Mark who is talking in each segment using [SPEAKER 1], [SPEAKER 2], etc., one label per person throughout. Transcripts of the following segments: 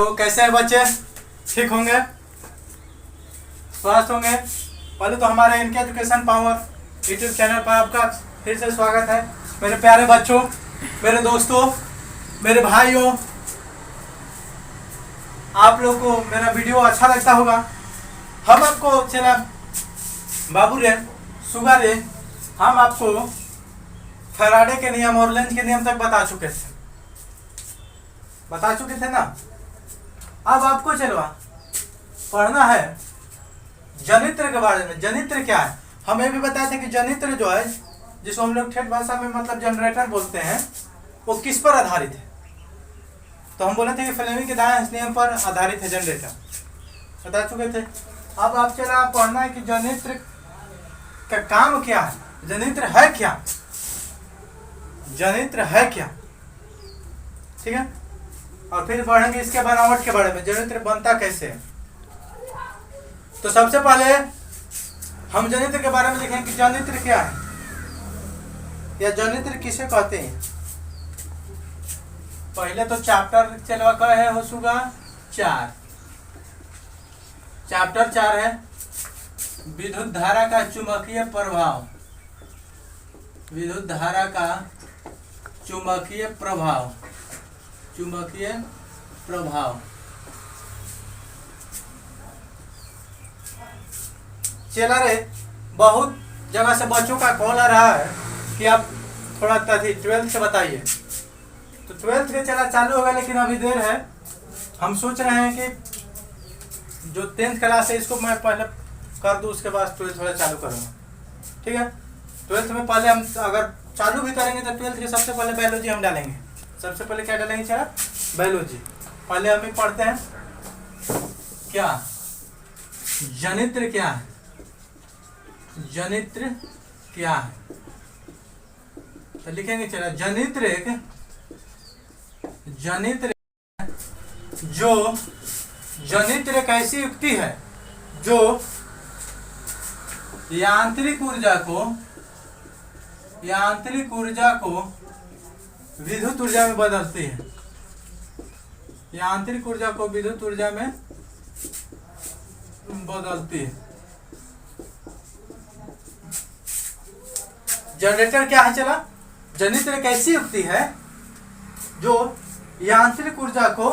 [SPEAKER 1] तो कैसे हैं बच्चे? ठीक होंगे, स्वस्थ होंगे। पहले तो हमारे इनके एजुकेशन पावर यूट्यूब चैनल पर आपका फिर से स्वागत है। मेरे प्यारे बच्चों, मेरे दोस्तों, मेरे भाइयों, आप लोग को मेरा वीडियो अच्छा लगता होगा। हम आपको चला बाबू रे सुगा रे हम आपको फैराडे के नियम और लेंज के नियम तक बता चुके थे ना। अब आपको चलवा पढ़ना है जनित्र के बारे में। जनित्र क्या है, हमें भी बताया था कि जनित्र जो है, जिसको हम लोग ठेठ भाषा में मतलब जनरेटर बोलते हैं, वो किस पर आधारित है। तो हम बोले थे कि फ्लेमिंग के दाएं नियम पर आधारित है जनरेटर, बता चुके थे। अब आप चला पढ़ना है कि जनित्र का काम क्या है, जनित्र है क्या, जनित्र है क्या, ठीक है। और फिर बढ़ेंगे इसके बनावट के बारे में, जनित्र बनता कैसे है। तो सबसे पहले हम जनित्र के बारे में देखें कि जनित्र क्या है या जनित्र किसे कहते हैं। पहले तो चैप्टर चलवा का है हो सुगा 4, चैप्टर 4 है विद्युत धारा का चुंबकीय प्रभाव। विद्युत धारा का चुंबकीय प्रभाव, चुंबकीय प्रभाव। चला रे, बहुत जगह से बच्चों का कॉल आ रहा है कि आप थोड़ा 12th से बताइए। तो 12th के चला चालू होगा, लेकिन अभी देर है। हम सोच रहे हैं कि जो 10th क्लास है इसको मैं पहले कर दूं, उसके बाद 12th वाला चालू करूँगा, ठीक है। 12th में पहले हम अगर चालू भी करेंगे तो 12th के सबसे पहले बायोलॉजी हम डालेंगे। सबसे पहले क्या डालेंगे चला, बायोलॉजी। पहले हम पढ़ते हैं क्या जनित्र क्या है, जनित्र क्या है। तो लिखेंगे चला जनित्र एक जनित्र एक ऐसी युक्ति है जो यांत्रिक ऊर्जा को विद्युत ऊर्जा में बदलती है। यांत्रिक ऊर्जा को विद्युत ऊर्जा में बदलती है। जनरेटर क्या है चला, जनित्र एक ऐसी युक्ति है जो यांत्रिक ऊर्जा को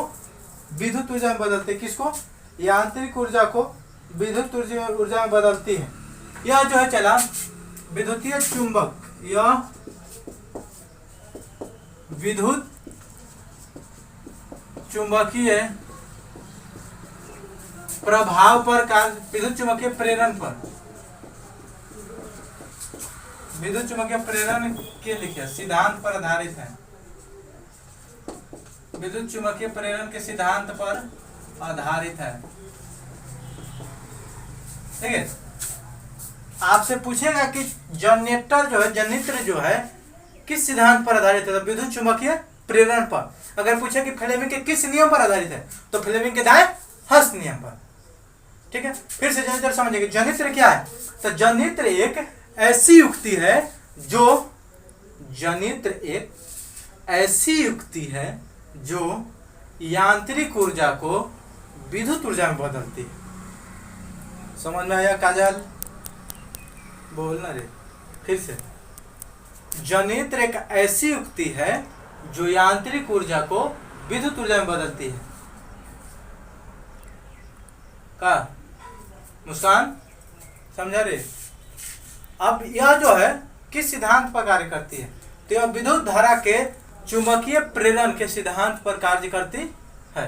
[SPEAKER 1] विद्युत ऊर्जा में बदलती है। किसको, यांत्रिक ऊर्जा को विद्युत ऊर्जा में बदलती है। यह जो है चला विद्युतीय चुंबक, यह विद्युत चुंबकीय प्रभाव पर कार्य, विद्युत चुंबकीय प्रेरण पर, विद्युत चुंबकीय प्रेरण के लिखे सिद्धांत पर आधारित है। विद्युत चुंबकीय प्रेरण के सिद्धांत पर आधारित है, ठीक है। आपसे पूछेगा कि जनरेटर जो है, जनित्र जो है किस सिद्धांत पर आधारित है, तो विद्युत चुंबकीय प्रेरण पर। अगर पूछे कि फ्लेमिंग के किस नियम पर आधारित है, तो फ्लेमिंग के दाएं हस्त नियम पर, ठीक है। फिर से जनित्र समझेंगे, जनित्र क्या है। तो जनित्र एक ऐसी युक्ति है जो, जनित्र एक ऐसी युक्ति है जो यांत्रिक ऊर्जा को विद्युत ऊर्जा में बदलती है। समझ में आया काजल, बोलना रे फिर से। जनित्र एक ऐसी युक्ति है जो यांत्रिक ऊर्जा को विद्युत ऊर्जा में बदलती है। का मुस्कान समझा रे। अब यह जो है किस सिद्धांत पर कार्य करती है, तो यह विद्युत धारा के चुंबकीय प्रेरण के सिद्धांत पर कार्य करती है।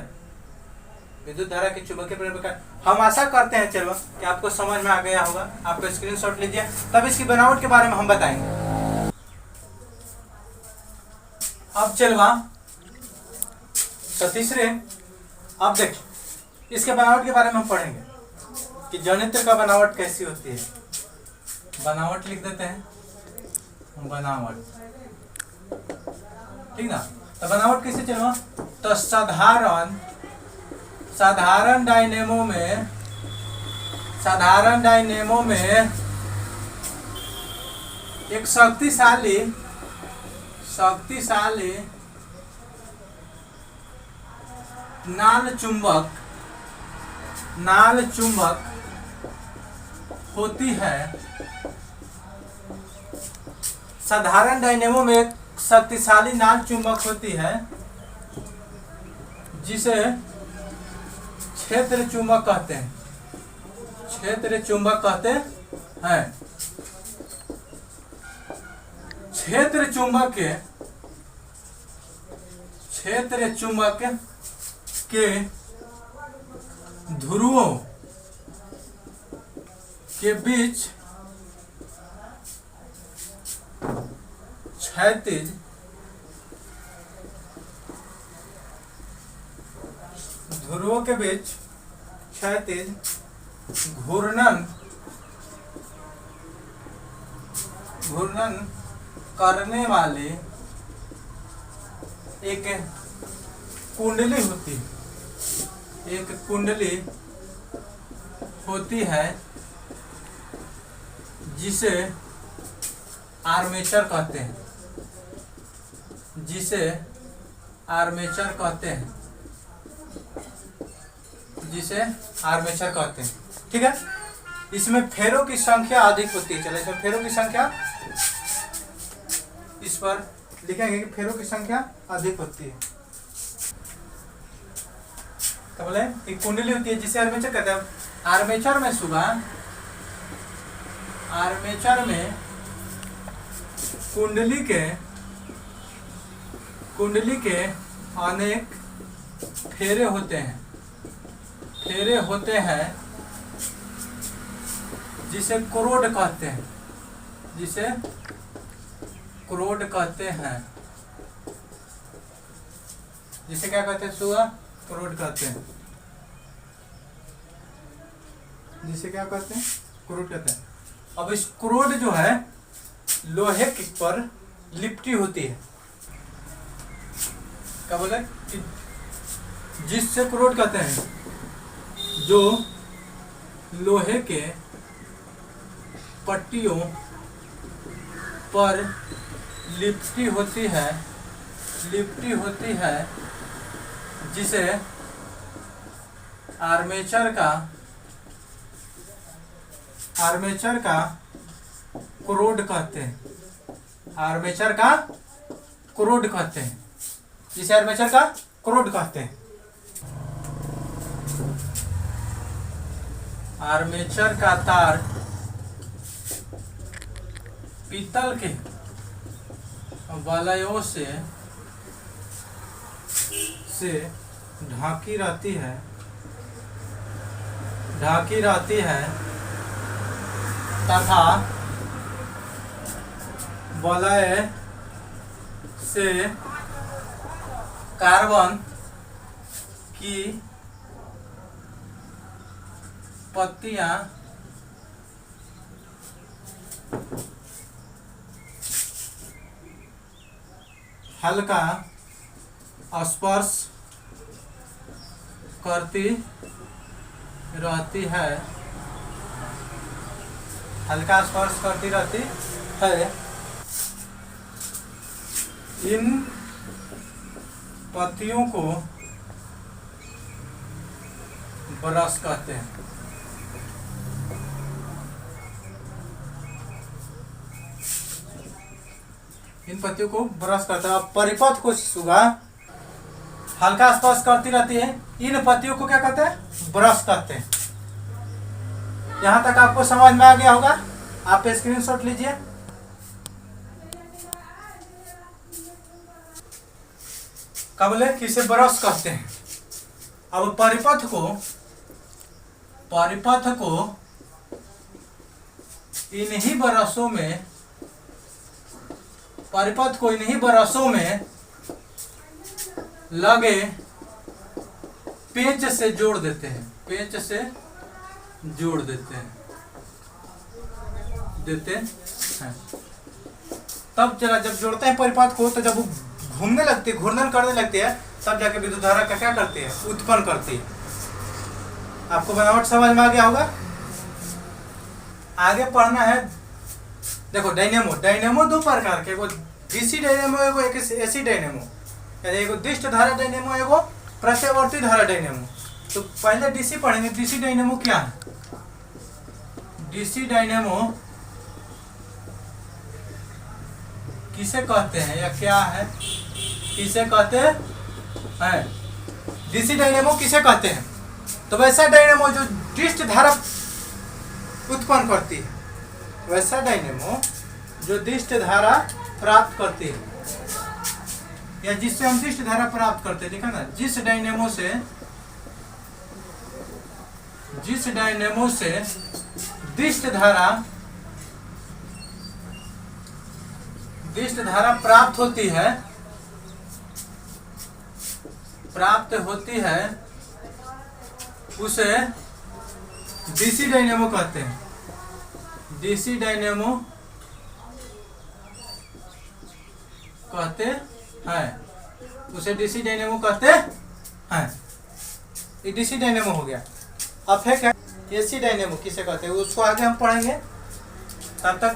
[SPEAKER 1] विद्युत धारा के चुंबकीय प्रेरण पर। हम आशा करते हैं चलो कि आपको समझ में आ गया होगा। आपको स्क्रीनशॉट लीजिए, तब इसकी बनावट के बारे में हम बताएंगे। अब चलवा तो तीसरे, अब देखिए इसके बनावट के बारे में हम पढ़ेंगे कि जनित्र का बनावट कैसी होती है। बनावट लिख देते हैं, बनावट, ठीक ना। तो बनावट कैसे चलवा, तो साधारण डायनेमो में एक शक्तिशाली नाल चुंबक होती है। साधारण डायनेमो में एक शक्तिशाली नाल चुंबक होती है जिसे क्षेत्र चुंबक कहते हैं। क्षेत्र चुंबक कहते हैं। क्षेत्र चुंबक के ध्रुवों के बीच क्षैतिज ध्रुवों के बीच क्षैतिज घूर्णन करने वाली एक कुंडली होती है जिसे आर्मेचर कहते हैं। ठीक है। इसमें फेरों की संख्या अधिक होती है। चलो इसमें फेरों की संख्या इस पर लिखेंगे कि फेरों की संख्या अधिक होती है। तो बोले एक कुंडली होती है जिसे आर्मेचर कहते हैं। आर्मेचर में कुंडली के अनेक फेरे होते हैं जिसे क्रोड कहते हैं। जिसे क्या कहते हैं सुगा? क्रोड कहते हैं। जिसे क्या कहते हैं? क्रोड कहते हैं। अब इस क्रोड जो है लोहे की पर लिपटी होती है। क्या बोले कि जिससे क्रोड कहते हैं जो लोहे के पट्टियों पर लिपटी होती है जिसे आर्मेचर का क्रोड कहते हैं। जिसे आर्मेचर का क्रोड कहते हैं। आर्मेचर का तार पीतल के वलयों से ढाकी रहती है तथा वलय से कार्बन की पत्तियां हल्का स्पर्श करती रहती है। इन पत्तियों को ब्रश कहते हैं। इन पत्तियों को ब्रश करते हैं। परिपथ को सुगा हल्का स्पर्श करती रहती है। इन पत्तियों को क्या कहते हैं? ब्रश कहते हैं। यहां तक आपको समझ में आ गया होगा। आप स्क्रीनशॉट लीजिए। क्या बोले कि इसे ब्रश कहते हैं। अब परिपथ को इन्हीं ब्रशों में लगे पेंच से जोड़ देते हैं। तब चला जब जोड़ते हैं परिपथ को, तो जब वो घूर्णन करने लगती है, तब जाके विद्युत धारा का क्या करती है? उत्पन्न करती है। आपको बनावट समझ में आ गया होगा। आगे पढ़ना है। देखो डायनेमो दो प्रकार के, एगो डीसी डायनेमो, एगो एक एसी डायनेमो। यानी एगो दिष्ट धारा डायनेमो, एगो प्रत्यावर्ती धारा डायनेमो। तो पहले डीसी पढ़ेंगे। डीसी डायनेमो क्या है? डीसी डायनेमो किसे कहते हैं या क्या है, किसे कहते हैं? डीसी डायनेमो किसे कहते हैं? तो वैसा डायनेमो जो डिस्ट धारा उत्पन्न करती है, वैसा डायनेमो जो डिस्ट धारा प्राप्त करती है, या जिससे हम डिस्ट धारा प्राप्त करते हैं, देखा ना, जिस डायनेमो से डिस्ट धारा प्राप्त होती है, उसे डीसी डायनेमो कहते हैं। डीसी डायनेमो कहते हैं, उसे डीसी डायनेमो कहते हैं। ये डीसी डायनेमो हो गया। अब है क्या एसी डायनेमो किसे कहते हैं, उसको आगे हम पढ़ेंगे। तब तक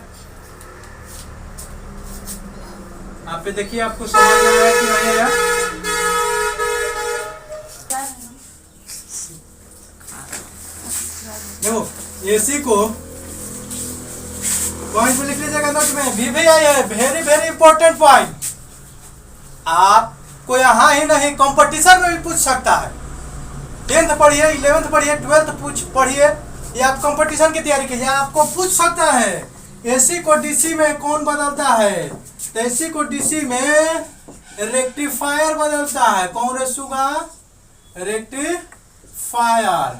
[SPEAKER 1] आप पे देखिए आपको समझ में आया कि नहीं आया। देखो एसी को पॉइंट पे लिख लीजिएगा नोट में। VVI है वेरी वेरी इंपॉर्टेंट पॉइंट। आपको यहाँ ही नहीं कंपटीशन में भी पूछ सकता है। 10th पढ़िए, 11th पढ़िए, 12th पढ़िए, या आप कंपटीशन की तैयारी कीजिए, आपको पूछ सकता है एसी को डीसी में कौन बदलता है। तो एसी को डीसी में रेक्टिफायर बदलता है। कौन रेसूगा? रेक्टिफायर।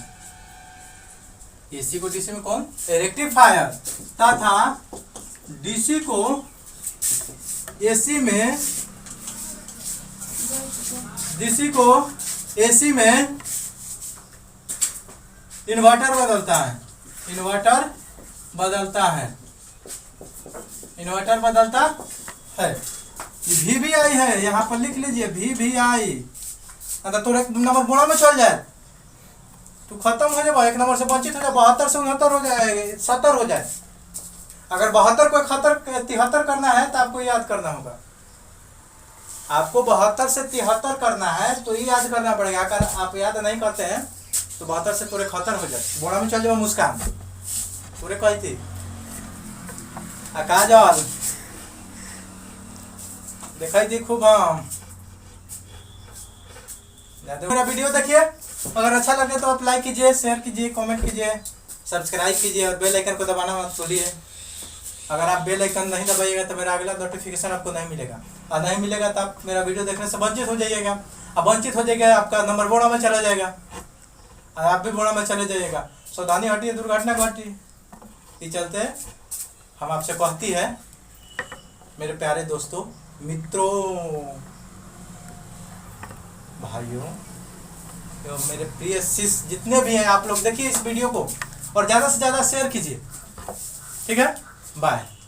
[SPEAKER 1] एसी को डीसी में कौन? रेक्टिफायर। तथा डीसी को एसी में इन्वर्टर बदलता है। इन्वर्टर बदलता है। VVI है, यहाँ पर लिख लीजिए VVI। अगर तो एक नंबर गुणा में चल जाए तो खत्म हो जाए, एक नंबर से वंचित हो जाए, 72 से 69 हो जाए, 70 हो जाए। अगर 72 को 73 करना है तो आपको याद करना होगा। आपको 72 से 73 करना है तो ये याद करना पड़ेगा। अगर आप याद नहीं करते हैं तो 72 से पूरे 71 हो जाए। बोड़ा में चल जाओ मुस्कान पूरे कही थी कहा जाओ दिखाई दी खूब। हम मेरा वीडियो देखिए, अगर अच्छा लगे तो आप लाइक कीजिए, शेयर कीजिए, कमेंट कीजिए, सब्सक्राइब कीजिए और बेल आइकन को दबाना मत भूलिए। अगर आप बेल आइकन नहीं दबाइएगा तो मेरा अगला नोटिफिकेशन आपको नहीं मिलेगा, और नहीं मिलेगा तो आप मेरा वीडियो देखने से वंचित हो जाइएगा। अब वंचित हो जाएगा, आपका नंबर बोड़ा में चला जाएगा और आप भी बोड़ा में चले जाइएगा। सावधानी हटिए, दुर्घटना घटी। ये चलते हम आपसे कहती है मेरे प्यारे दोस्तों, मित्रों, भाइयों एवं मेरे प्रिय शिष्य जितने भी हैं, आप लोग देखिए इस वीडियो को और ज़्यादा से ज़्यादा शेयर कीजिए। ठीक है, बाय।